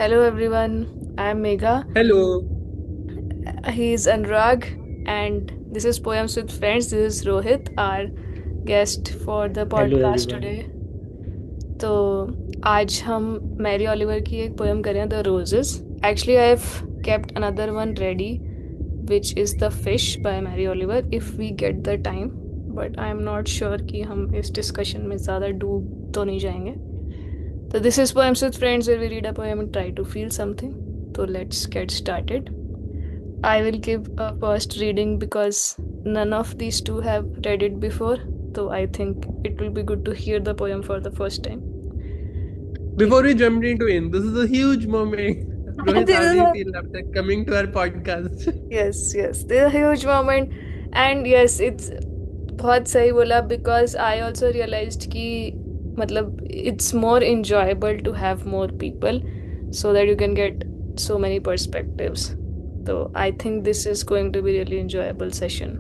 Hello everyone, I'm Megha. Hello. He's Anurag, and this is Poems with Friends. This is Rohit, our guest for the Hello podcast everyone. today. तो आज हम Mary Oliver की एक poem करें the roses. Actually I have kept another one ready, which is The Fish by Mary Oliver, if we get the time. But I am not sure कि हम इस discussion में ज़्यादा डूब तो नहीं जाएंगे. So this is Poems with Friends where we read a poem and try to feel something. So let's get started. I will give a first reading because none of these two have read it before. So I think it will be good to hear the poem for the first time. ठीक Before we jump into it, this is a huge moment. है. Rohit, This how is do you a feel after coming to our podcast? yes. This is a huge moment, and yes, it's बहुत सही बोला because I also realized कि मतलब it's more enjoyable to have more people so that you can get so many perspectives. So I think this is going to be really enjoyable session.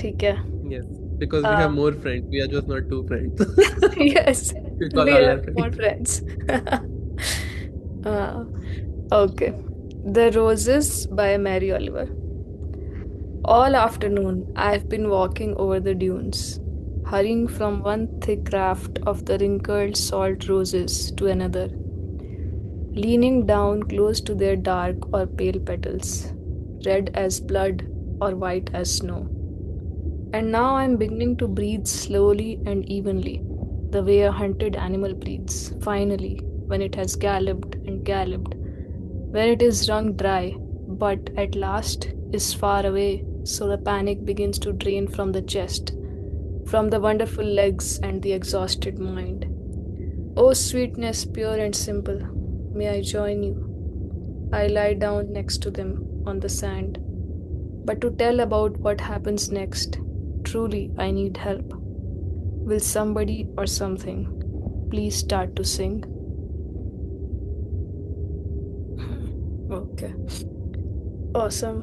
ठीक है. Yes, because we have Um, more friends. We are just not two friends. yes, We call we all have our more friends. friends. uh, okay. The Roses by Mary Oliver. All afternoon, I've been walking over the dunes, hurrying from one thick raft of the wrinkled salt roses to another, leaning down close to their dark or pale petals, red as blood or white as snow. And now I'm beginning to breathe slowly and evenly, the way a hunted animal breathes, finally, when it has galloped and galloped, when it is wrung dry, but at last is far away, so the panic begins to drain from the chest, from the wonderful legs and the exhausted mind. O sweetness pure and simple, may I join you? I lie down next to them on the sand. But to tell about what happens next, truly I need help. Will somebody or something please start to sing? Okay. Awesome.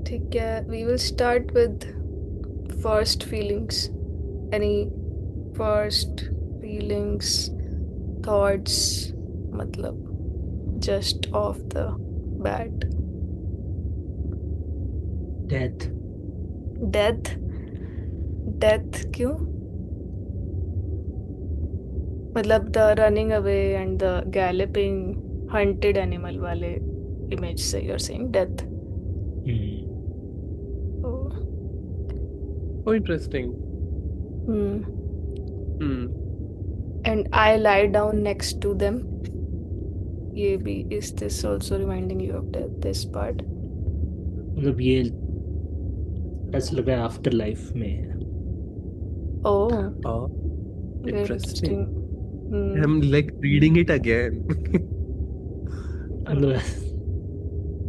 ठीक है. We will start with first feelings. Any first feelings, thoughts, मतलब just off the bat. Death. Death. Death क्यों? मतलब the running away and the galloping hunted animal वाले image से you're saying death. Hmm. Oh. Oh, interesting. Hmm. Hmm. And I lie down next to them. ये भी is this also reminding you of death, this part? मतलब ये ऐसा लग रहा है आफ्टर लाइफ में है। Oh, Oh, very interesting. interesting. Hmm. I'm like reading it again. मतलब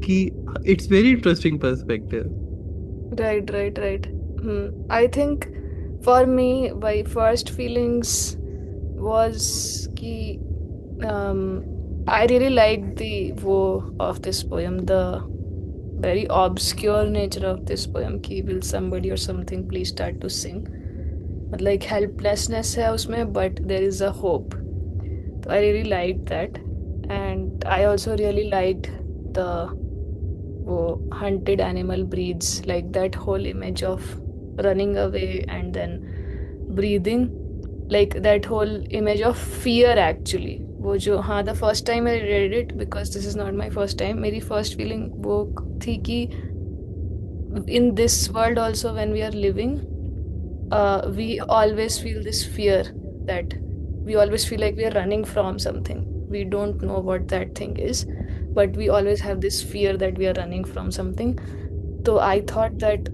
Ki, it's very interesting perspective. Right. I think for me, my first feelings was कि I really liked the wo of this poem, the very obscure nature of this poem कि will somebody or something please start to sing. Like helplessness है उसमें, but there is a hope. So I really liked that, and I also really liked the वो hunted animal breeds, like that whole image of running away and then breathing, like that whole image of fear actually. वो जो हाँ the first time I read it, because this is not my first time, मेरी first feeling वो थी कि in this world also when we are living, we always feel this fear that we always feel like we are running from something. We don't know what that thing is, but we always have this fear that we are running from something. So I thought that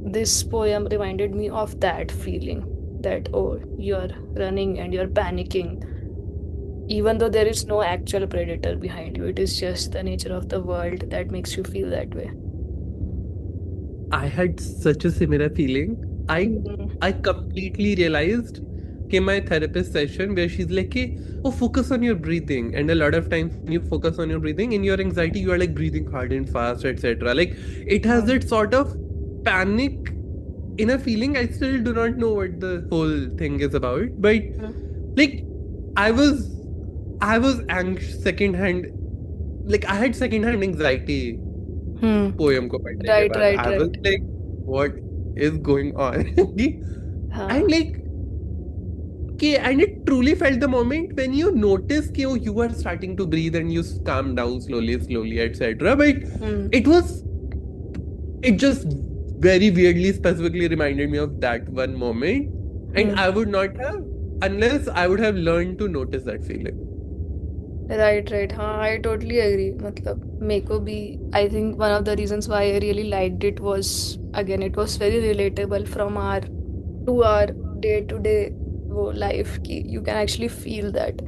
this poem reminded me of that feeling that, oh, you're running and you're panicking, even though there is no actual predator behind you. It is just the nature of the world that makes you feel that way. I had such a similar feeling. I Mm. I completely realized in my therapist session where she's like, "Hey, oh, focus on your breathing." And a lot of times when you focus on your breathing, in your anxiety, you are like breathing hard and fast, etc. Like it has Mm. that sort of panic inner feeling. I still do not know what the whole thing is about, but Mm. like I was I was anxious second-hand, like I had second-hand anxiety poem को पढ़ने के right बाद. Right I was right. like, what is going on? हाँ. And like, and it truly felt the moment when you notice कि oh, you are starting to breathe and you calm down slowly, etc. But it was, it just very weirdly, specifically reminded me of that one moment, and I would not have unless I would have learned to notice that feeling. Right right. हाँ, I totally agree. मतलब मेरे को भी I think one of the reasons why I really liked it was again it was very relatable from our to our day to day वो life की. You can actually feel that.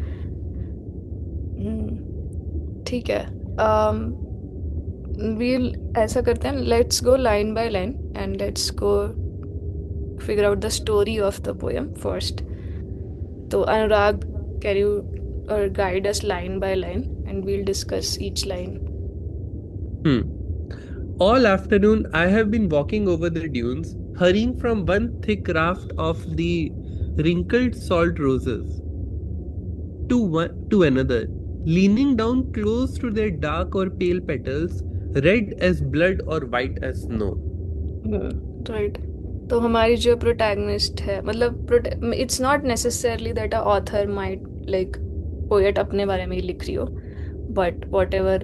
ठीक है. We'll ऐसा करते हैं, let's go line by line and let's go figure out the story of the poem first. तो अनुराग, can you or guide us line by line and we'll discuss each line. All afternoon I have been walking over the dunes, hurrying from one thick raft of the wrinkled salt roses to another, leaning down close to their dark or pale petals, red as blood or white as snow. Right. तो हमारी जो protagonist है, मतलब it's not necessarily that a author might like poet अपने बारे में ही लिख रही हो, but what ever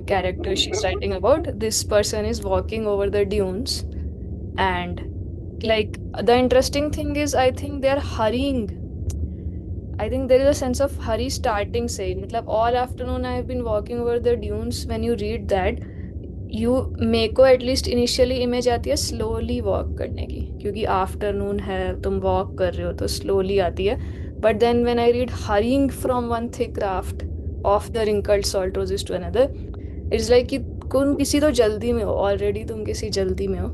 character she is writing about, this person is walking over the dunes and like the interesting thing is I think they are hurrying. I think there is a sense of hurry starting say, मतलब all afternoon I have been walking over the dunes. When you read that, you मेरे को at least initially image आती है slowly walk करने की, क्योंकि afternoon है, तुम वॉक कर रहे हो तो स्लोली आती है. But then when I read hurrying from one thick raft of the wrinkled salt roses to another, it's like कि तुम किसी तो जल्दी में हो, ऑलरेडी तुम किसी जल्दी में हो.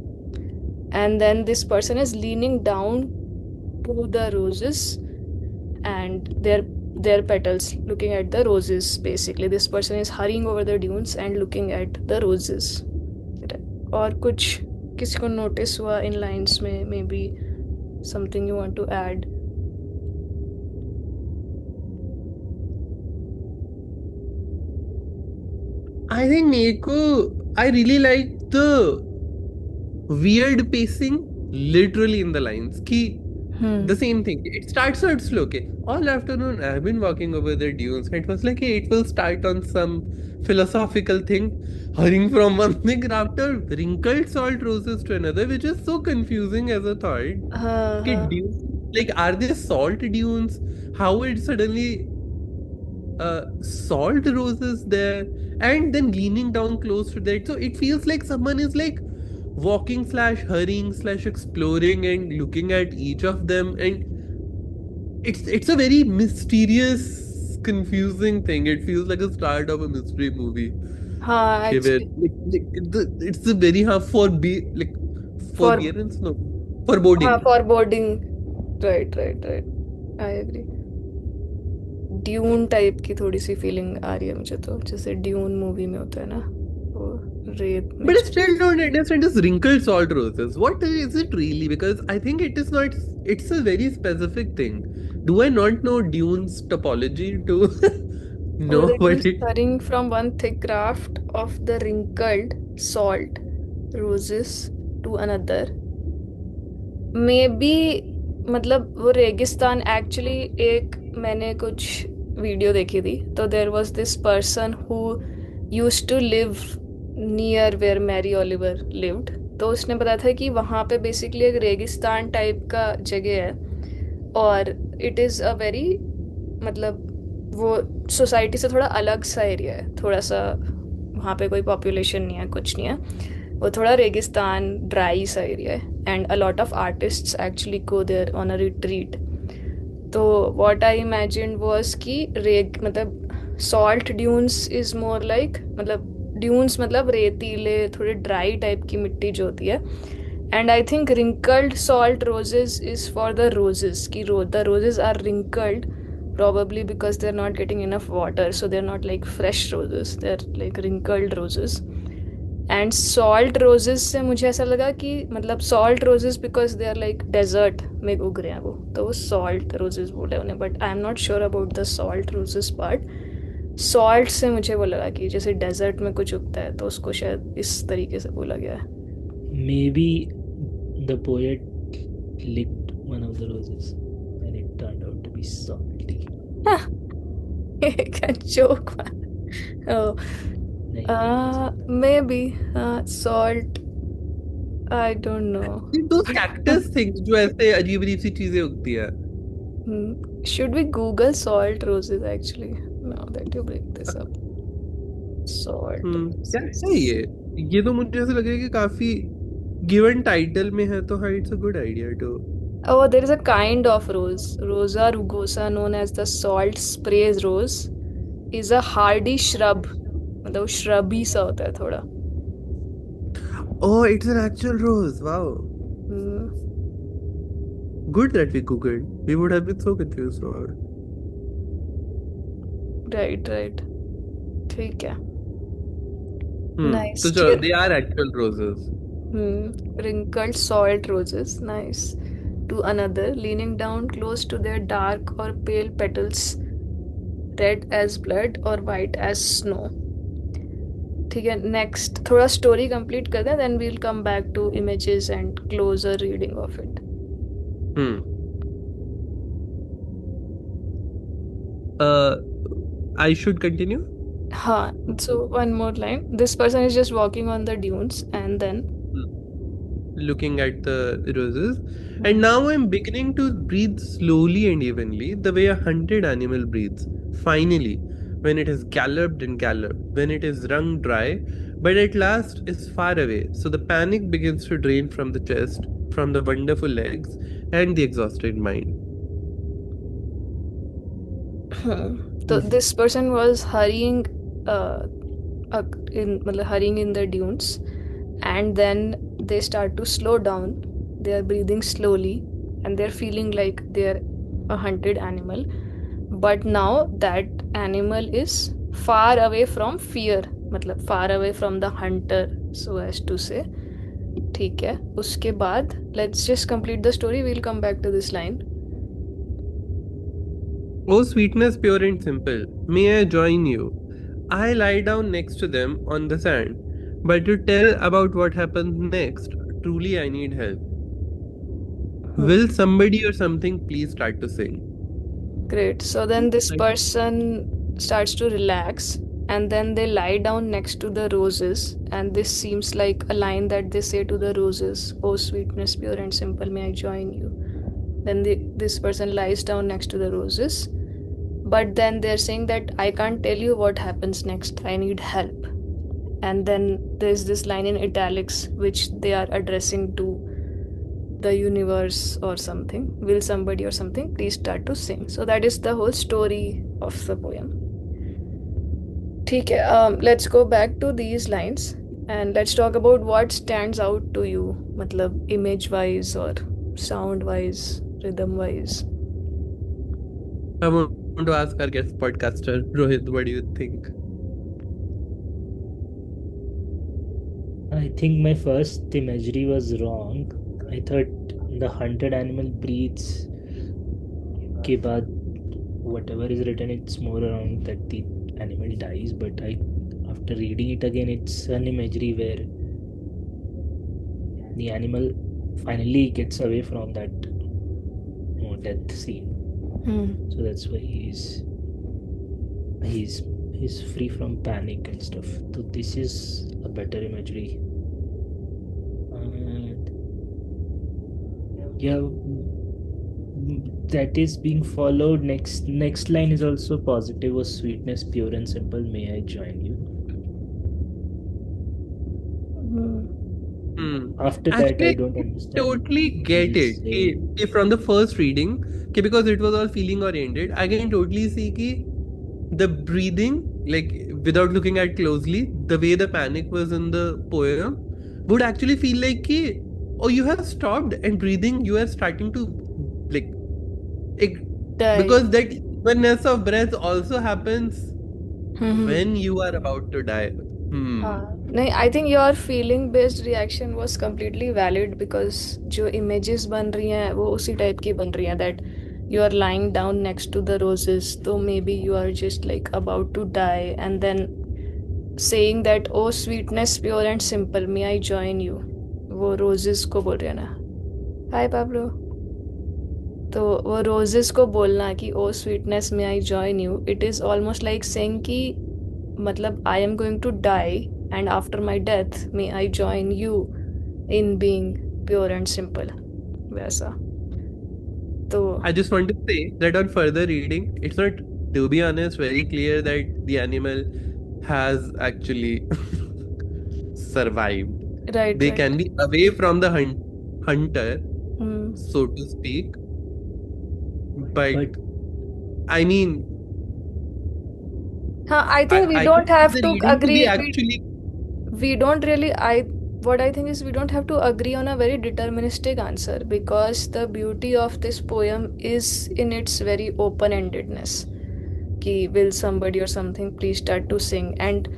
And then this person is leaning down to the roses and their petals, looking at the roses. Basically this person is hurrying over the dunes and looking at the roses. और कुछ किसी को notice हुआ in lines में, maybe something you want to add? I think मेरे को I really like the weird pacing literally in the lines ki the same thing, it starts out slow. Okay, all afternoon I have been walking over the dunes, it was like it will start on some philosophical thing, hurrying from one thing after wrinkled salt roses to another, which is so confusing as a thought. Dunes, like are they salt dunes? How it suddenly salt roses there, and then leaning down close to that, so it feels like someone is like walking slash hurrying slash exploring and looking at each of them, and it's a very mysterious, confusing thing. It feels like a start of a mystery movie. It's a very forbearance, no, foreboding. Foreboding. Right. I agree. Dune type की थोड़ी सी feeling आ रही है मुझे, तो जैसे dune movie में होता है ना, but I still don't understand this wrinkled salt roses. What is it really? Because I think it is not. It's a very specific thing. Do I not know Dune's topology to know what it? Starting from one thick raft of the wrinkled salt roses to another. Maybe मतलब वो रेगिस्तान, actually एक मैंने कुछ video देखी थी, तो there was this person who used to live near where Mary Oliver lived. तो उसने बताया था कि वहाँ पे बेसिकली एक रेगिस्तान टाइप का जगह है, और इट इज़ अ वेरी, मतलब वो सोसाइटी से थोड़ा अलग सा एरिया है, थोड़ा सा वहाँ पे कोई पॉपुलेशन नहीं है, कुछ नहीं है, वो थोड़ा रेगिस्तान ड्राई सा एरिया है. And a lot of artists actually go there on a retreat. तो व्हाट आई इमेजिन्ड वाज कि मतलब salt dunes is more like, मतलब ड्यून्स मतलब रेतीले थोड़े ड्राई टाइप की मिट्टी जो होती है. And I think wrinkled salt roses is for the roses की the roses are wrinkled probably because they're not getting enough water, so they're not like fresh roses, they're like wrinkled roses. And salt roses से मुझे ऐसा लगा कि मतलब salt roses because they are like desert में उग रहे हैं वो सॉल्ट रोजेस बोले उन्हें, but I am not sure about the salt roses part. Salt से मुझे वो लगा कि जैसे डेजर्ट में कुछ उगता है तो उसको शायद इस तरीके से बोला गया है. Maybe the poet licked one of the roses and it turned out to be salty. Can joke man. Oh, नहीं maybe salt. I don't know. तो cactus things जो ऐसे अजीब अजीब सी चीजें उगती है. Should we Google salt roses actually? Now that you bring this up. Salt क्या roses. है ये तो मुझे ऐसा लग रहा है कि काफी गिवन टाइटल में है तो हाँ it's a good idea too. Oh, there is a kind of rose. Rosa rugosa, known as the salt sprays rose, is a hardy shrub. मतलब shrubby सा होता है थोड़ा. Oh, it's an actual rose. Wow. Hmm. Good that we googled. We would have been so confused now. Right. ठीक है. Nice. So they are actual roses. Wrinkled salt roses. Nice. To another, leaning down close to their dark or pale petals, red as blood or white as snow. ठीक है, next थोड़ा story complete कर दें, then we'll come back to images and closer reading of it. I should continue? हाँ, so one more line. This person is just walking on the dunes and then looking at the roses. And now I'm beginning to breathe slowly and evenly, the way a hunted animal breathes. Finally, when it has galloped and galloped, when it is wrung dry, but at last is far away. So the panic begins to drain from the chest, from the wonderful legs, and the exhausted mind. So this person was hurrying in the dunes, and then they start to slow down. They are breathing slowly and they're feeling like they're a hunted animal, but now that animal is far away from fear, मतलब far away from the hunter, so as to say. ठीक है, उसके बाद let's just complete the story. We'll come back to this line. Oh, sweetness pure and simple, may I join you? I lie down next to them on the sand, but to tell about what happens next, truly I need help. Will somebody or something please start to sing? Great. So then this person starts to relax and then they lie down next to the roses, and this seems like a line that they say to the roses, oh sweetness pure and simple, may I join you? Then this person lies down next to the roses, but then they're saying that I can't tell you what happens next, I need help. And then there's this line in italics which they are addressing to the universe or something. Will somebody or something please start to sing? So that is the whole story of the poem. ठीक है, let's go back to these lines and let's talk about what stands out to you, मतलब image wise or sound wise, rhythm wise. I want to ask our guest podcaster Rohit, what do you think? I think my first imagery was wrong. I thought the hunted animal breathes के बाद whatever is written, it's more around that the animal dies, but after reading it again, it's an imagery where the animal finally gets away from that death scene. So that's why he's free from panic and stuff. So this is a better imagery. And yeah, that is being followed. Next line is also positive. Was sweetness pure and simple, may I join you? After that, I don't understand. Totally get it. From the first reading, because it was all feeling oriented, I can totally see the breathing, like without looking at closely, the way the panic was in the poem would actually feel like oh, you have stopped and breathing, you are starting to like because that evenness of breath also happens when you are about to die. हाँ नहीं, I think your feeling based reaction was completely valid because जो images बन रही हैं वो उसी type की बन रही हैं, that you are lying down next to the roses, तो maybe you are just like about to die and then saying that oh sweetness pure and simple may I join you, वो roses को बोल रहे हैं ना। Hi Pablo. तो वो roses को बोलना कि oh sweetness may I join you, it is almost like saying कि मतलब I am going to die and after my death may I join you in being pure and simple, वैसा। तो I just want to say that on further reading, it's not, to be honest, very clear that the animal has actually survived. Right They right. can be away from the hunter, hmm. so to speak, but But I mean, हाँ, I think we I don't consider have the to reading to agree, be actually. we don't really, I what I think is we don't have to agree on a very deterministic answer because the beauty of this poem is in its very open-endedness, ki will somebody or something please start to sing, and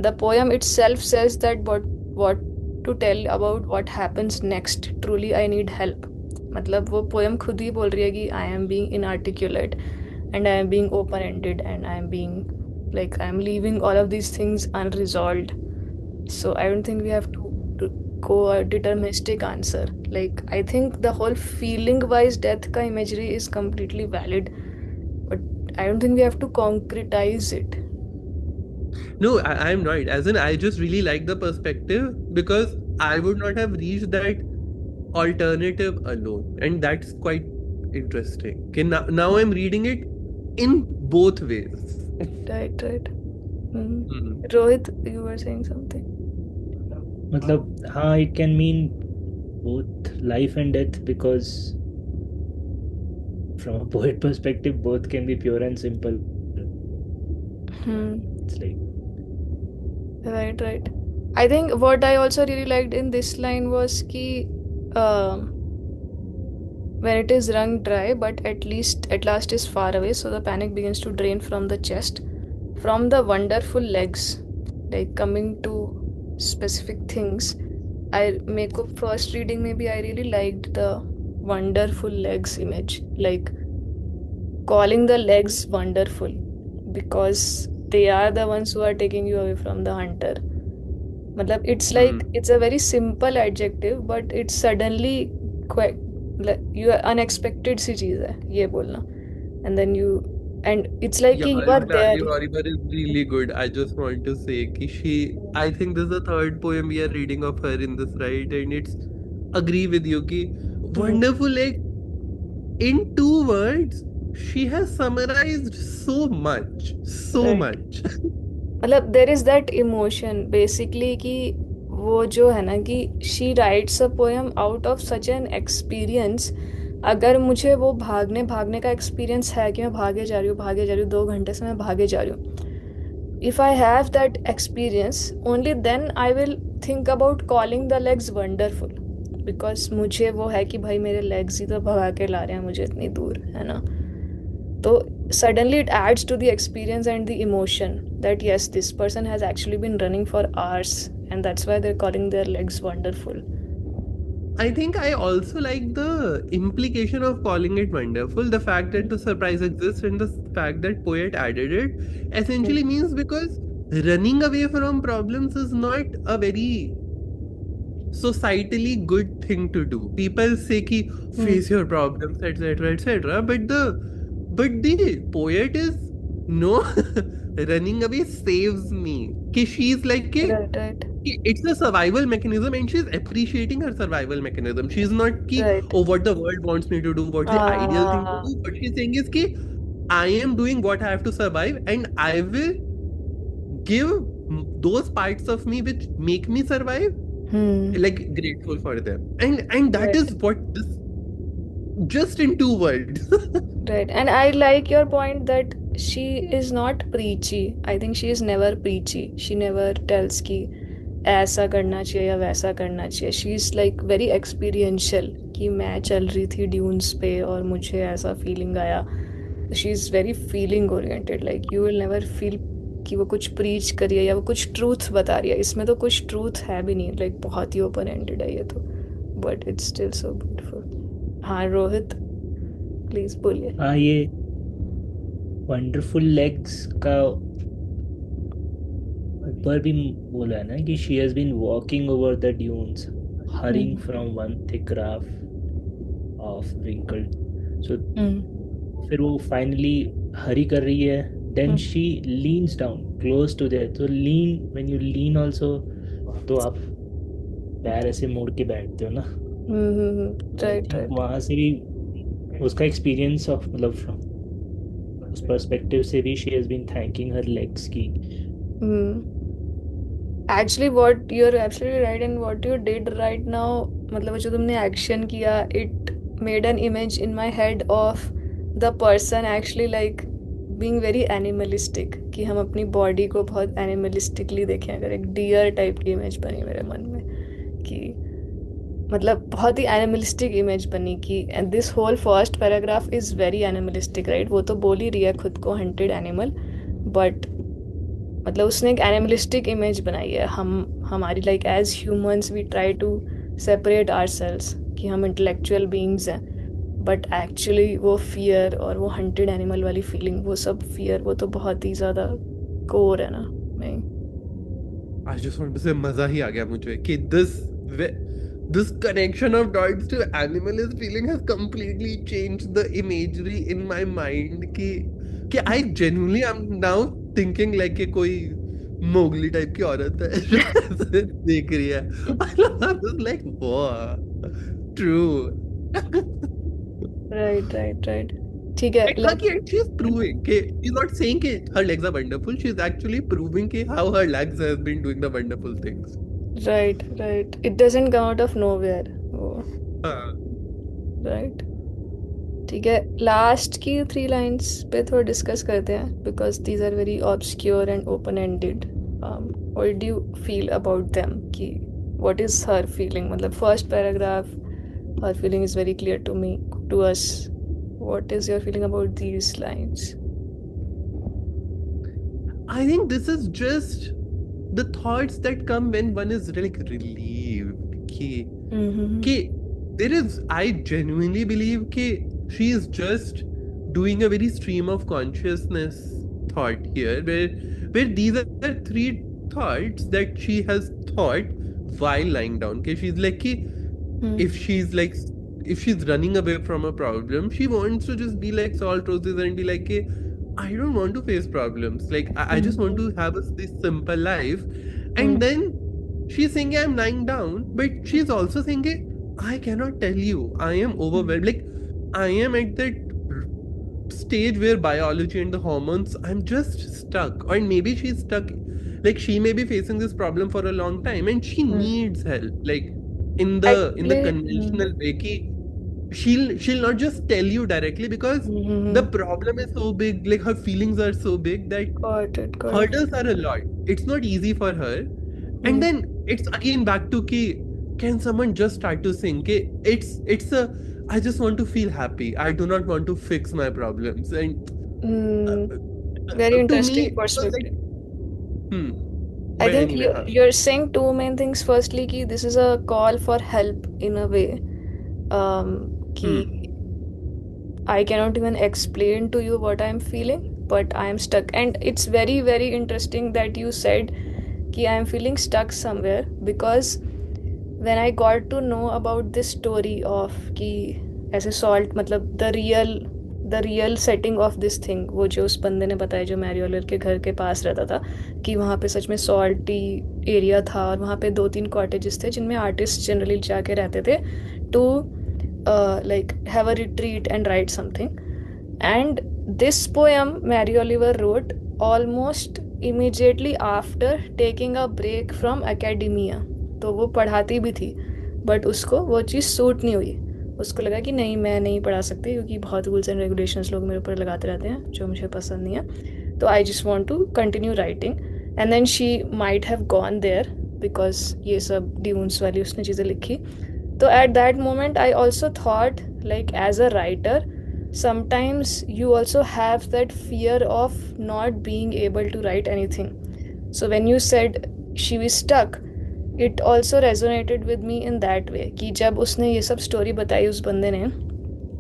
the poem itself says that what to tell about what happens next, truly I need help। मतलब वो poem खुद ही बोल रही है कि I am being inarticulate and I am being open ended and I am being like I'm leaving all of these things unresolved. So I don't think we have to go a deterministic answer. Like I think the whole feeling wise death ka imagery is completely valid, but I don't think we have to concretize it. No, I'm not. As in, I just really like the perspective because I would not have reached that alternative alone. And that's quite interesting. Okay, now I'm reading it in both ways. Right, right. Hmm. Hmm. Rohit, you were saying something. मतलब हाँ, it can mean both life and death because from a poet perspective, both can be pure and simple. Hmm. It's like Right, right. I think what I also really liked in this line was ki when it is wrung dry, but at last is far away, so the panic begins to drain from the chest, from the wonderful legs. Like coming to specific things, I make up first reading, maybe I really liked the wonderful legs image, like calling the legs wonderful because they are the ones who are taking you away from the hunter। मतलब it's like Hmm. it's a very simple adjective but it's suddenly quite like you are unexpected सी चीज है ये बोलना, and then you and it's like कि you are there। Yari Waribar is really good. I just want to say कि I think this is the third poem we are reading of her in this, right? And it's agree with you कि Hmm. wonderful, like in 2 words, she has summarized so much, so Right। much. मतलब there is that emotion basically कि वो जो है ना कि she writes a poem out of such an experience. अगर मुझे वो भागने भागने का एक्सपीरियंस है कि मैं भागे जा रही हूँ भागे जा रही हूँ 2 घंटे से मैं भागे जा रही हूँ, if I have that experience only then I will think about calling the legs wonderful, because मुझे वो है कि भाई मेरे लेग्स ही तो भगा के ला रहे हैं मुझे इतनी दूर, है ना। तो suddenly it adds to the experience and the emotion that yes, this person has actually been running for hours and that's why they're calling their legs wonderful. I think I also like the implication of calling it wonderful. The fact that the surprise exists and the fact that poet added it essentially means because running away from problems is not a very societally good thing to do. People say ki Hmm. face your problems, etc., etc. But the poet is no running away saves me. Ki she's like ki Right, right, it's a survival mechanism and she's appreciating her survival mechanism. She's not ki, right. oh, what the world wants me to do, what's the ideal thing to Ah. do. What she's saying is ki, I am doing what I have to survive and I will give those parts of me which make me survive, Hmm. like grateful for them. And that Right, is what this, just in 2 words. right. And I like your point that she is not preachy. I think she is never preachy. She never tells कि ऐसा करना चाहिए या वैसा करना चाहिए। She is like very experiential कि मैं चल रही थी ड्यून्स पे और मुझे ऐसा फीलिंग आया। She is very feeling oriented, like you will never feel कि वो कुछ प्रीच कर रही है या वो कुछ ट्रूथ बता रही है. इसमें तो कुछ ट्रूथ है भी नहीं, लाइक बहुत ही ओपन एंडेड है ये तो, but it's still so beautiful. हाँ रोहित प्लीज बोलिए. हाँ, ये वंडरफुल लेग्स का ऊपर भी बोला है ना कि she has been walking over the dunes hurrying from one thick raft of wrinkled. So फिर वो फाइनली हरी कर रही है, then she leans down close to there. तो lean, when you lean also, तो आप पैर ऐसे मोड़ के बैठते हो ना. I right think right. वहाँ से भी उसका एक्सपीरियंस ऑफ, मतलब from उस पर्सपेक्टिव से भी she has been thanking her legs की. Actually what you're absolutely right and what you did right now, मतलब जो तुमने एक्शन किया, it made an image in my head of the person actually like being very animalistic, कि हम अपनी body को बहुत animalistically देखें. अगर एक डियर टाइप की इमेज बनी मेरे मन में कि मतलब बहुत ही एनिमलिस्टिक इमेज बनी कि and this whole first paragraph is very animalistic right. वो तो बोल ही रही है खुद को हंटेड एनिमल, बट मतलब उसने एक एनिमलिस्टिक इमेज बनाई है. हमारी like as humans we try to separate ourselves कि हम इंटेलेक्चुअल बीइंग्स हैं, बट एक्चुअली वो फियर और वो हंटेड एनिमल वाली फीलिंग, वो सब फियर, वो तो बहुत ही ज़्यादा कोर है ना. नहीं I just want to say मजा ही आ गया मुझे कि this connection of dots to animalist feeling has completely changed the imagery in my mind कि I genuinely am now thinking like कि कोई मोगली टाइप की औरत है जो ऐसे देख रही है. I was like wow, true. Right right right. ठीक है. Like, she's proving she's not saying her legs are wonderful. She's actually proving how her legs has been doing the wonderful things. Right right. It doesn't come out of nowhere. हाँ. Right. ठीक है. Last की 3 lines पे थोड़ा discuss करते हैं because these are very obscure and open ended. What do you feel about them कि what is her feeling. मतलब first paragraph her feeling is very clear to me, to us. What is your feeling about these lines? I think this is just the thoughts that come when one is like relieved. Ki there is, I genuinely believe she is just doing a very stream of consciousness thought here, where these are 3 thoughts that she has thought while lying down. She's like if she's running away from a problem, she wants to just be like salt roses and be like I don't want to face problems. Like I just want to have this simple life. And then she's saying I'm lying down, but she's also saying I cannot tell you. I am overwhelmed. Like I am at that stage where biology and the hormones, I'm just stuck. Or maybe she's stuck. Like she may be facing this problem for a long time and she needs help. Like in the conventional way, she'll not just tell you directly because the problem is so big, like her feelings are so big that hurdles are a lot. It's not easy for her. And then it's again back to can someone just start to sing it's a I just want to feel happy. I do not want to fix my problems. And very to interesting me, perspective. But I think anyway, you're saying 2 main things. Firstly, ki this is a call for help in a way. Ki I cannot even explain to you what I'm feeling, but I am stuck. And it's very, very interesting that you said ki I am feeling stuck somewhere, because when I got to know about this story of कि ऐसे salt, मतलब the real setting of this thing, वो जो उस बंदे ने बताया जो मैरियोलर के घर के पास रहता था, कि वहाँ पे सच में salty एरिया था और वहाँ पे 2-3 कॉटेजेस थे जिनमें आर्टिस्ट जनरली जाके रहते थे to like have a retreat and write something. And this poem Mary Oliver wrote almost immediately after taking a break from academia. तो वो पढ़ाती भी थी, बट उसको वो चीज़ सूट नहीं हुई. उसको लगा कि नहीं, मैं नहीं पढ़ा सकती क्योंकि बहुत रूल्स एंड रेगुलेशंस लोग मेरे ऊपर लगाते रहते हैं जो मुझे पसंद नहीं है. तो I just want to continue writing. And then she might have gone there because ये सब ड्यून्स वाली उसने चीज़ें लिखी. तो at that moment I also thought like as a writer sometimes you also have that fear of not being able to write anything. So when you said she was stuck, it also resonated with me in that way कि जब उसने ये सब story बताई उस बंदे ने,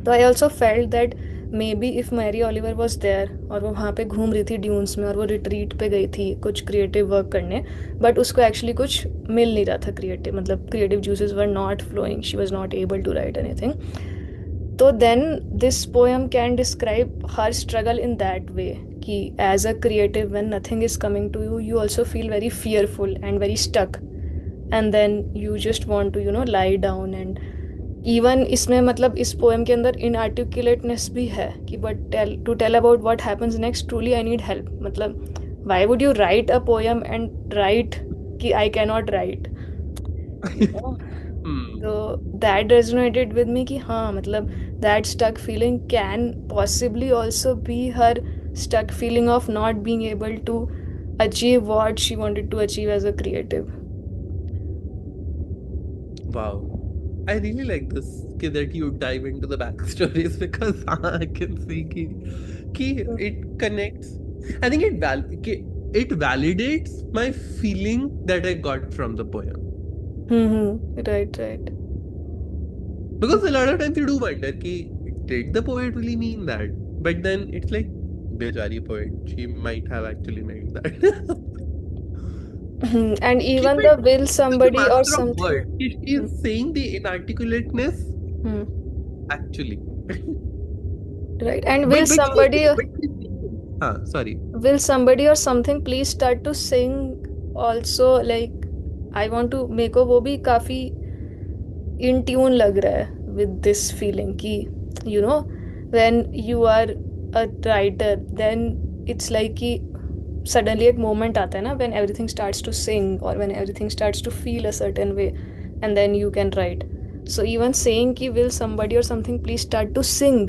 तो I also felt that maybe if Mary Oliver was there और वो वहाँ पे घूम रही थी ड्यून्स में और वो रिट्रीट पे गई थी कुछ क्रिएटिव वर्क करने, बट उसको एक्चुअली कुछ मिल नहीं रहा था क्रिएटिव, मतलब creative juices were not flowing, she was not able to write anything. तो then this poem can describe her struggle in that way कि as a creative when nothing is coming to you, you also feel very fearful and very stuck, and then you just want to lie down. And even इसमें मतलब इस poem के अंदर इनआर्टिकुलेटनेस भी है कि but to tell about what happens next truly I need help. मतलब why would you write a poem and write कि I can not write. So that resonated with me कि हाँ मतलब that stuck feeling can possibly also be her stuck feeling of not being able to achieve what she wanted to achieve as a creative. Wow. I really like this that you dive into the backstories because I can see ki it connects. I think it validates my feeling that I got from the poem. Right. Because a lot of times you do wonder ki did the poet really mean that? But then it's like bechari poet, she might have actually meant that. And even the will somebody or master of something. words. She is saying the inarticulateness actually. Right. And will somebody sorry. will somebody or something please start to sing also, like I want to मेरे को वो भी काफी in tune लग रहा है with this feeling कि when you are a writer then it's like कि suddenly एक moment आता है ना when everything starts to sing or when everything starts to feel a certain way and then you can write. So even saying कि will somebody or something please start to sing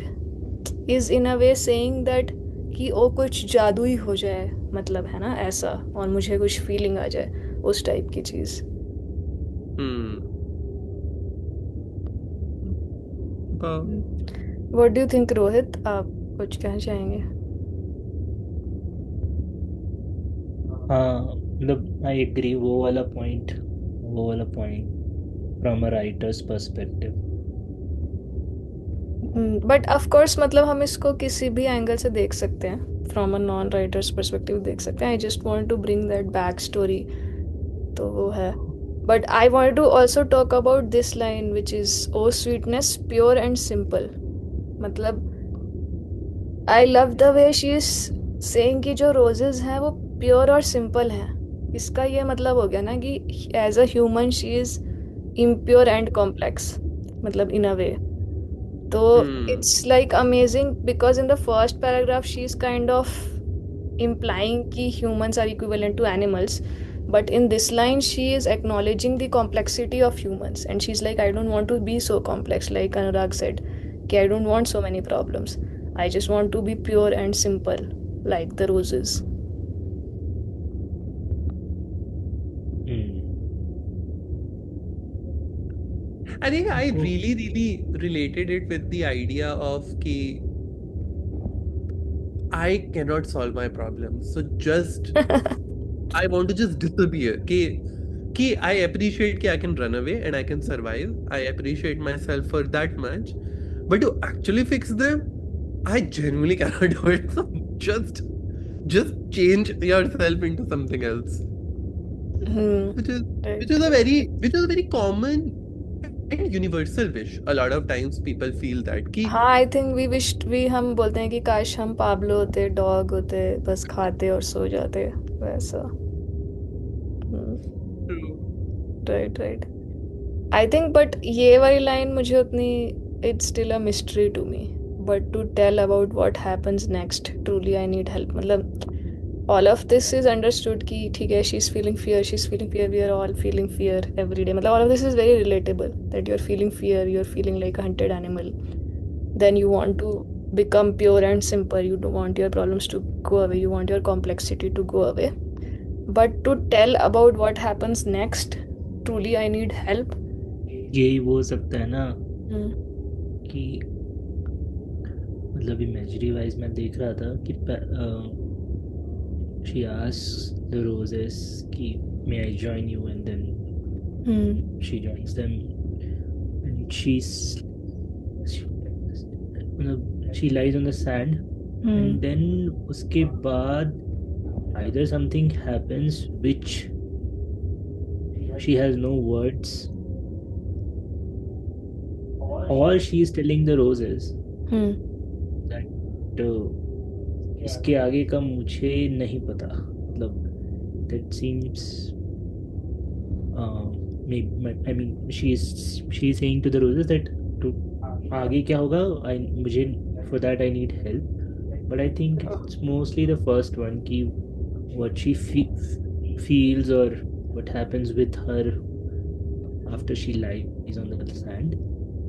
is in a way saying that कि ओ कुछ जादू ही हो जाए, मतलब है ना ऐसा, और मुझे कुछ फीलिंग आ जाए उस टाइप की चीज. What do you think, Rohit? आप कुछ कहना चाहेंगे? हाँ मतलब आई एग्री, वो वाला point from a writers perspective. But of course मतलब हम इसको किसी भी एंगल से देख सकते हैं, from a non writer's perspective देख सकते हैं. I just want to bring that back story, तो वो है. But I want to also talk about this line which is oh sweetness pure and simple. मतलब I love the way she is saying कि जो roses हैं वो pure और simple हैं. इसका ये मतलब हो गया ना कि as a human she is impure and complex, मतलब इन अ वे. तो it's like amazing because in the first paragraph she is kind of implying कि humans are equivalent to animals, but in this line she is acknowledging the complexity of humans and she's like I don't want to be so complex, like Anurag said कि I don't want so many problems, I just want to be pure and simple like the roses. I think I really related it with the idea of कि I cannot solve my problems, so just I want to just disappear. कि I appreciate कि I can run away and I can survive. I appreciate myself for that much, but to actually fix them, I genuinely cannot do it. So just change yourself into something else, which is a very common and universal wish. A lot of times people feel that कि हाँ, I think we wished हम बोलते हैं कि काश हम Pablo होते, dog होते, बस खाते और सो जाते, वैसा. राइट. आई थिंक बट ये वाली लाइन मुझे उतनी, it's still a mystery to me, but to tell about what happens next truly I need help. मतलब all of this is understood कि ठीक है, she's feeling fear, we are all feeling fear every day. मतलब all of this is very relatable, that you're feeling fear, you're feeling like a hunted animal, then you want to become pure and simple, you don't want your problems to go away, you want your complexity to go away, but to tell about what happens next, truly I need help. यही वो हो सकता है ना कि मतलब imagery wise मैं देख रहा था कि she asks the roses कि may I join you, and then hmm she joins them, and मतलब she lies on the sand, and then उसके बाद either something happens which she has no words, or she is telling the roses that इसके आगे का मुझे नहीं पता, मतलब that seems maybe, I mean she is saying to the roses that to आगे क्या होगा, I मुझे for that I need help, but I think it's mostly the first one कि what she feels or what happens with her after she lies on the sand,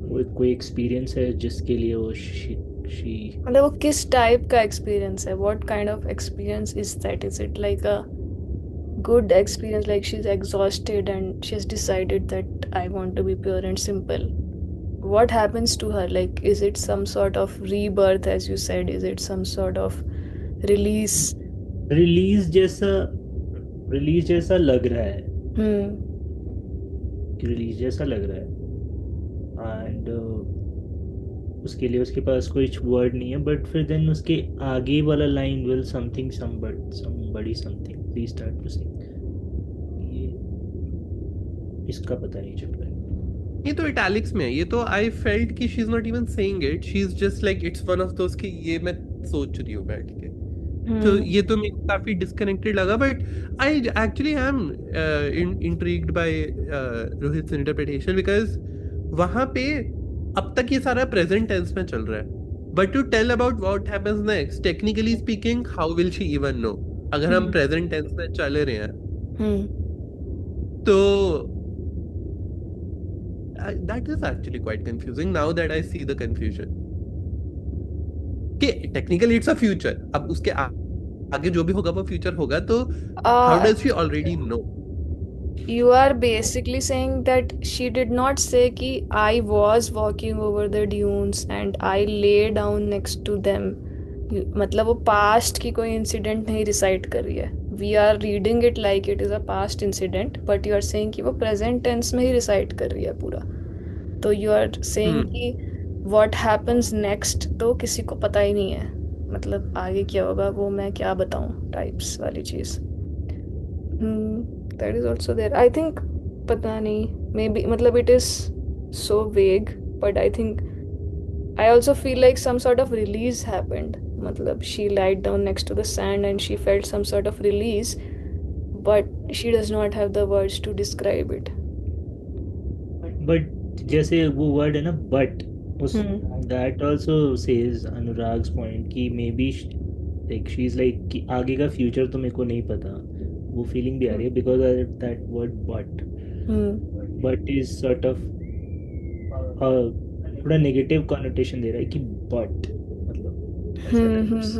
वो कोई experience है जिसके लिए वो she मतलब वो किस टाइप का एक्सपीरियंस है? What kind of experience is that? Is it like a good experience, like she's exhausted and she has decided that I want to be pure and simple? What happens to her? Like, is it some sort of rebirth, as you said? Is it some sort of release? Release जैसा लग रहा है, Hmm. Release जैसा लग रहा है, and उसके लिए उसके पास कोई वर्ड नहीं है, बट फिर देन उसके आगे वाला line will something somebody something please start to sing, ये इसका पता नहीं चल रहा है। ये तो इटैलिक्स में है, ये तो आई फेल्ट कि she is not even saying it, she is just like it's one of those कि ये मैं सोच रही हूँ बैठ के। तो Hmm. ये तो मेरे को काफी डिस्कनेक्टेड लगा, but I actually am intrigued by Rohit interpretation, because वहां पे अब तक ये सारा प्रेजेंट टेंस में चल रहा है, but to tell about what happens next, technically speaking how will she even know अगर हम प्रेजेंट टेंस में चल रहे हैं? Hmm. तो that is actually quite confusing now that I see the confusion कि technically it's a future, अब उसके आगे जो भी होगा वो फ्यूचर होगा, तो how Uh, does she already know? you are basically saying that she did not say कि I was walking over the dunes and I lay down next to them. मतलब वो पास्ट की कोई इंसिडेंट नहीं recite कर रही है. We are reading it like it is a past incident, but you are saying कि वो प्रेजेंट टेंस में ही रिसाइट कर रही है पूरा. तो यू आर सेइंग कि व्हाट हैपन्स नेक्स्ट तो किसी को पता ही नहीं है, मतलब आगे क्या होगा वो मैं क्या बताऊं टाइप्स वाली चीज. That is also there I think. पता नहीं, मे बी मतलब it is so vague, but I think I also feel like some sort of release happened. Matlab, she lied down next to the sand and she felt some sort of release, but she does not have the words to describe it. But जैसे वो word है ना but, उस Hmm. That also says Anurag's point कि maybe like she is like कि आगे का future तो मेरे को नहीं पता, वो फीलिंग भी आ रही है because of that word but, Hmm. But is sort of थोड़ा नेगेटिव कॉनोटेशन दे रहा है कि बट मतलब ऐसा types.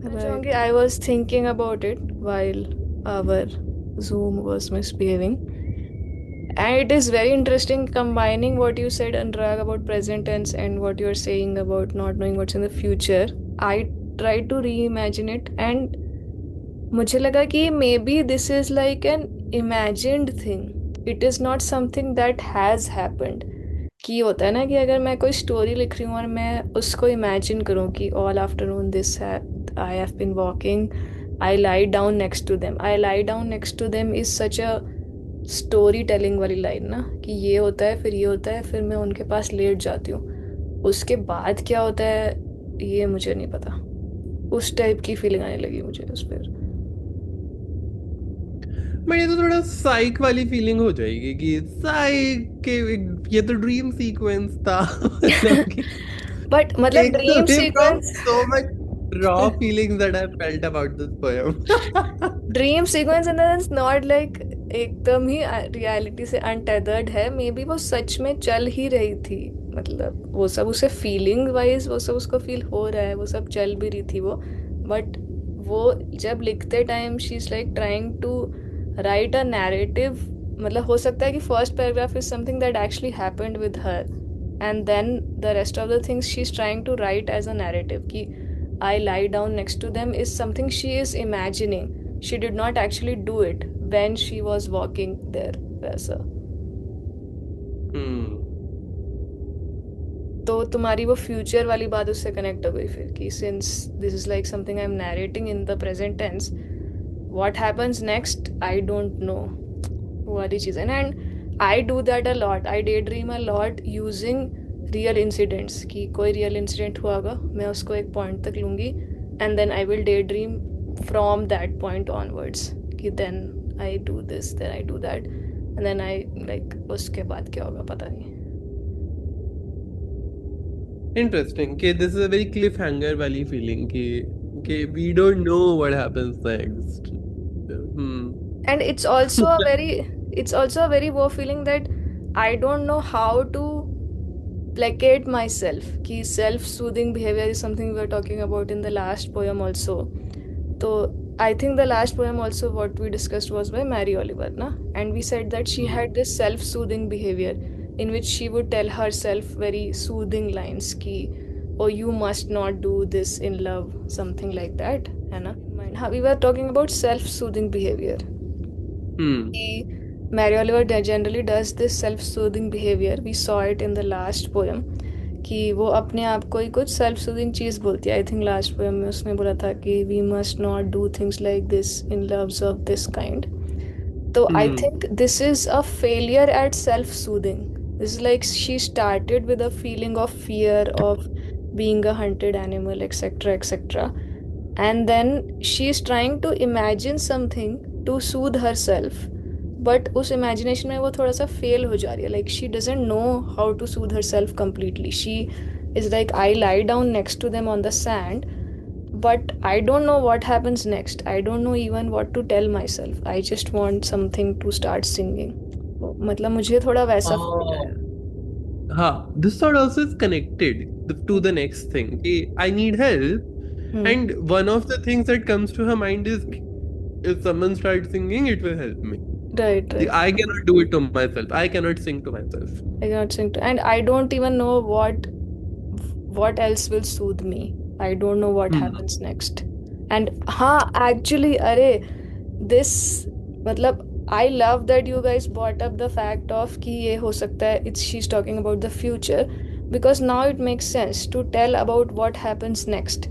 Right. I was thinking about it while our Zoom was misbehaving. And it is very interesting combining what you said, Anurag, about present tense and what you're saying about not knowing what's in the future. I tried to reimagine it and मुझे लगा कि may be this is like an imagined thing. It is not something that has happened. कि होता है ना कि अगर मैं कोई स्टोरी लिख रही हूँ और मैं उसको इमेजिन करूँ कि all afternoon this I have been walking, I lay down next to them. I lay down next to them is such a story telling वाली लाइन ना, कि ये होता है फिर ये होता है फिर मैं उनके पास लेट जाती हूँ, उसके बाद क्या होता है ये मुझे नहीं पता. उस टाइप की फीलिंग आने लगी मुझे उस पर. बट ये तो थोड़ा साइक वाली फीलिंग हो जाएगी कि साइक के ये तो ड्रीम सीक्वेंस था मतलब कि बट मतलब take dream away from sequence. so much raw feelings that I felt about this poem. Dream sequence in the sense not like एकदम ही रियलिटी से अनटेथर्ड है. मे बी वो सच में चल ही रही थी, मतलब वो सब उसे फीलिंग वाइज वो सब उसको फील हो रहा है, वो सब चल भी रही थी वो. बट वो जब लिखते time she is like trying to write a narrative. मतलब हो सकता है कि first paragraph is something that actually happened with her, and then the rest of the things she's trying to write as a narrative ki I lie down next to them is something she is imagining. She did not actually do it when she was walking there वैसा. तो तुम्हारी वो future वाली बात उससे connect हो गई फिर कि since this is like something I am narrating in the present tense what happens next I don't know वाली चीज़ है ना. And I do that a lot. I day dream a lot using real incidents कि कोई real incident हुआ होगा मैं उसको एक पॉइंट तक लूँगी and then I will daydream from that point onwards कि then I do this then I do that and then I like उसके बाद क्या होगा पता नहीं. Interesting. Okay, this is a very cliffhanger वाली feeling कि we don't know what happens next. And it's also a very वो feeling that I don't know how to placate myself कि self soothing behavior is something we were talking about in the last poem also. So I think the last poem also what we discussed was by Mary Oliver na, and we said that she had this self soothing behavior in which she would tell herself very soothing lines ki oh you must not do this in love, something like that है ना. We were talking about self soothing behavior. Mary Oliver generally does this self soothing behavior. We saw it in the last poem कि वो अपने आप को ही कुछ self soothing चीज़ बोलती है. आई थिंक लास्ट पोएम में उसने बोला था कि we must not do things like this in loves of this kind. तो I think this is a failure at self soothing. This is like she started with a feeling of fear of being a hunted animal, etc., etc. And then she is trying to imagine something to soothe herself. But उस imagination में वो थोड़ा सा fail हो जा रही है. Like she doesn't know how to soothe herself completely. She is like, I lie down next to them on the sand, but I don't know what happens next. I don't know even what to tell myself. I just want something to start singing. मतलब मुझे थोड़ा वैसा feel आया. हाँ, this thought also is connected to the next thing. I need help, and one of the things that comes to her mind is if someone starts singing, it will help me. Right. I cannot do it to myself. I cannot sing to myself. I cannot sing to, and I don't even know what else will soothe me. I don't know what happens next. And हाँ, actually, अरे this मतलब I love that you guys brought up the fact of कि ये हो सकता है she's talking about the future, because now it makes sense to tell about what happens next.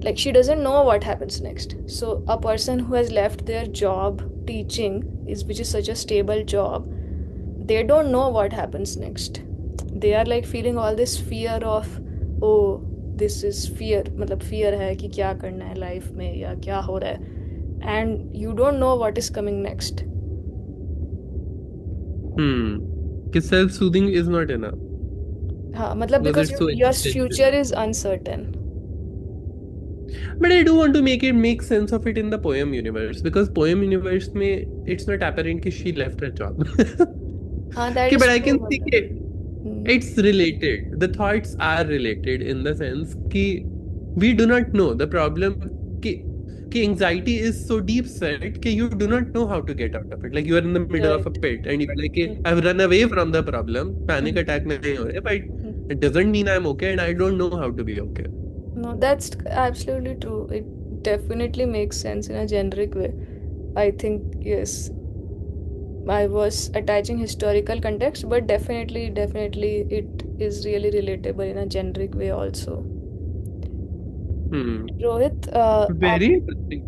Like she doesn't know what happens next. So a person who has left their job teaching which is such a stable job, they don't know what happens next. They are like feeling all this fear of oh this is fear, मतलब fear है कि क्या करना है life में या क्या हो रहा है, and you don't know what is coming next. Because self-soothing is not enough. हाँ, मतलब because your future is uncertain. But I do want to make sense of it in the poem universe, because poem universe में it's not apparent that she left her job. That is but I true, can see it. It's related. The thoughts are related in the sense that we do not know the problem. Anxiety is so deep set that you do not know how to get out of it. Like you are in the middle of a pit and you're like, I've run away from the problem. Panic attack nahi ho raha, but it doesn't mean I'm okay and I don't know how to be okay. No, that's absolutely true. It definitely makes sense in a generic way. I think, yes, I was attaching historical context, but definitely it is really relatable in a generic way also. Rohit, very interesting.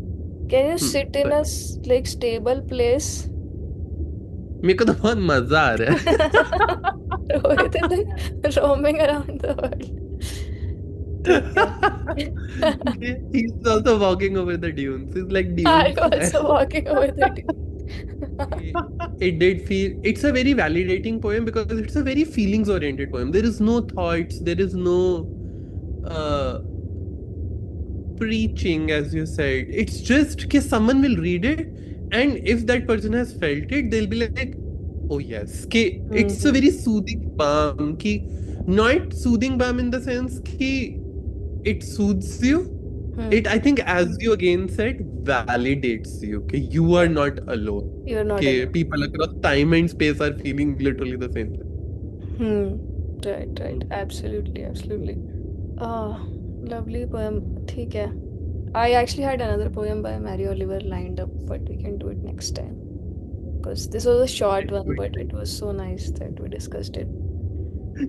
Can you sit in a like stable place? मेरे को तो बहुत मजा आ रहा है. Rohit is roaming around the world. He's also walking over the dunes. He's like dunes. I'm also walking over the dunes. It did feel, it's a very validating poem because it's a very feelings oriented poem. There is no thoughts, there is no preaching, as you said. It's just that someone will read it, and if that person has felt it, they'll be like, oh yes. It's a very soothing balm. Not soothing balm in the sense that it soothes you. It, I think, as you again said, validates you. You are not alone. You're not alone. People across time and space are feeling literally the same thing. Right. Absolutely, absolutely. Lovely poem. ठीक है. I actually had another poem by Mary Oliver lined up, but we can do it next time. Because this was a short one, but it was so nice that we discussed it.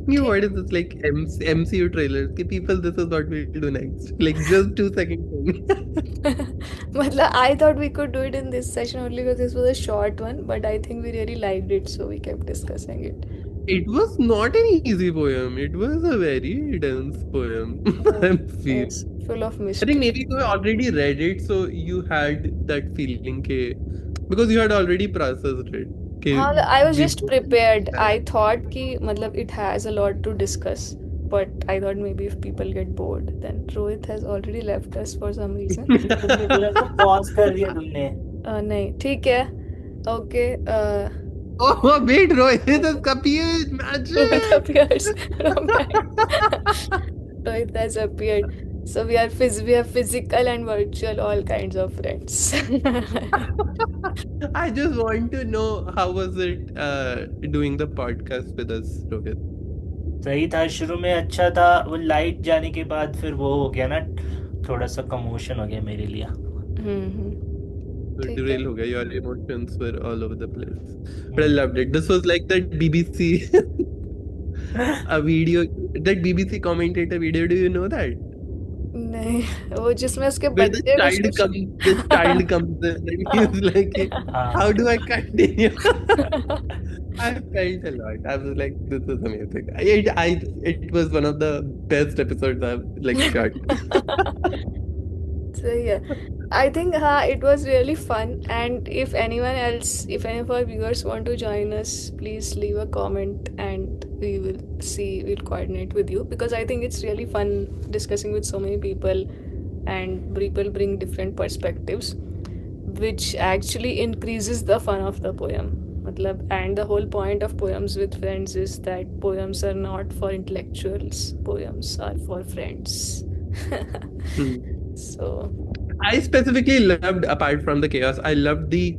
You what is this like MCU trailers? Okay, people, this is what we'll do next. Like just 2 second thing. Matlab, I thought we could do it in this session only because this was a short one, but I think we really liked it, so we kept discussing it. It was not an easy poem. It was a very dense poem. I'm feeling. It's full of I think mystery. maybe you already read it, so you had that feeling ke, because you had already processed it. Ke, I was just before- prepared. I thought कि मतलब it has a lot to discuss, but I thought maybe if people get bored, then Rohit has already left us for some reason. तुमने पूरा को pause कर दिया तुमने. नहीं ठीक है. Okay. Oh, wait, Rohit has appeared. Rohit Magic. appears. Rohit has appeared. So we have physical and virtual all kinds of friends. I just want to know how was it doing the podcast with us, Rohit? सही था, शुरू में अच्छा था, वो light जाने के बाद फिर वो हो गया ना, थोड़ा सा कमोशन हो गया मेरे लिए. So ठीक derail है. हो गया. Your emotions were all over the place. But I loved it. This was like that BBC a video, that BBC commentator video. Do you know that? नहीं, वो जिसमें उसके Where the बच्चे child कुछ comes, this child comes in and he's like, how do I continue? I felt a lot. I was like, this is amazing. It was one of the best episodes I've like shot. So yeah, I think it was really fun. And if anyone else, if any of our viewers want to join us, please leave a comment and we'll coordinate with you, because I think it's really fun discussing with so many people, and people bring different perspectives, which actually increases the fun of the poem. Matlab, and the whole point of Poems with Friends is that poems are not for intellectuals, poems are for friends. So I specifically loved, apart from the chaos, I loved the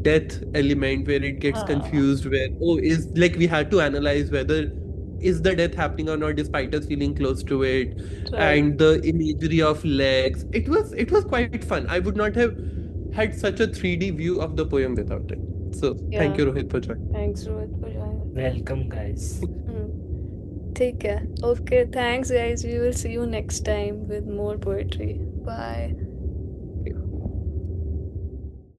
death element where it gets confused, where, oh, is like we had to analyze whether is the death happening or not, despite us feeling close to it, Right. and the imagery of legs. It was quite fun. I would not have had such a 3D view of the poem without it. So thank you, Rohit, for joining. Thanks, Rohit, for joining. Welcome, guys. ठीक है. Okay, thanks guys. We will see you next time with more poetry. Bye.